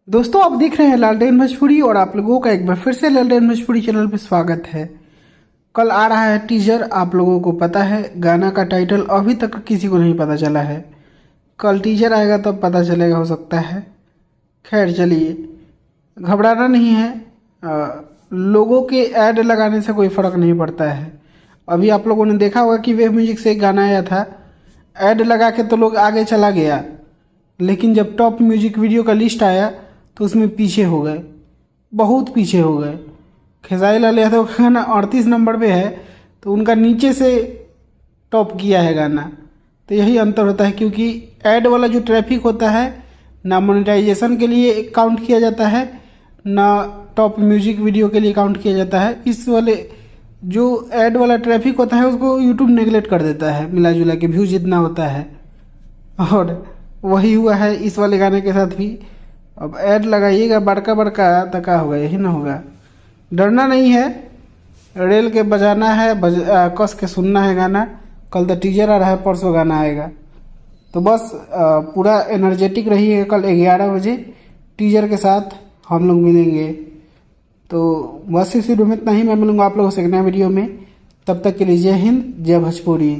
दोस्तों आप देख रहे हैं लालटेन भोजपुरी और आप लोगों का एक बार फिर से लालटेन भोजपुरी चैनल पे स्वागत है। कल आ रहा है टीजर, आप लोगों को पता है। गाना का टाइटल अभी तक किसी को नहीं पता चला है। कल टीजर आएगा तब पता चलेगा, हो सकता है। खैर चलिए, घबराना नहीं है। लोगों के ऐड लगाने से कोई फ़र्क नहीं पड़ता है। अभी आप लोगों ने देखा होगा कि वेव म्यूजिक से एक गाना आया था, ऐड लगा के तो लोग आगे चला गया, लेकिन जब टॉप म्यूजिक वीडियो का लिस्ट आया तो उसमें पीछे हो गए, बहुत पीछे हो गए। खेसारी लाल यादव का गाना 38 नंबर पे है तो उनका नीचे से टॉप किया है गाना। तो यही अंतर होता है, क्योंकि ऐड वाला जो ट्रैफिक होता है ना मोनेटाइजेशन के लिए काउंट किया जाता है, ना टॉप म्यूजिक वीडियो के लिए काउंट किया जाता है। इस वाले जो ऐड वाला ट्रैफिक होता है उसको यूट्यूब नेगलेक्ट कर देता है, मिला जुला के व्यू जितना होता है। और वही हुआ है इस वाले गाने के साथ भी। अब ऐड लगाइएगा बड़का बड़का तो क्या होगा, यही ना होगा। डरना नहीं है, रेल के बजाना है, कस के सुनना है गाना। कल तो टीजर आ रहा है, परसों गाना आएगा। तो बस पूरा एनर्जेटिक रहिएगा। कल 11 बजे टीजर के साथ हम लोग मिलेंगे। तो बस इस वीडियो में इतना ही। मैं मिलूंगा आप लोगों से एक नए वीडियो में। तब तक के लिए जय हिंद, जय भोजपुरी।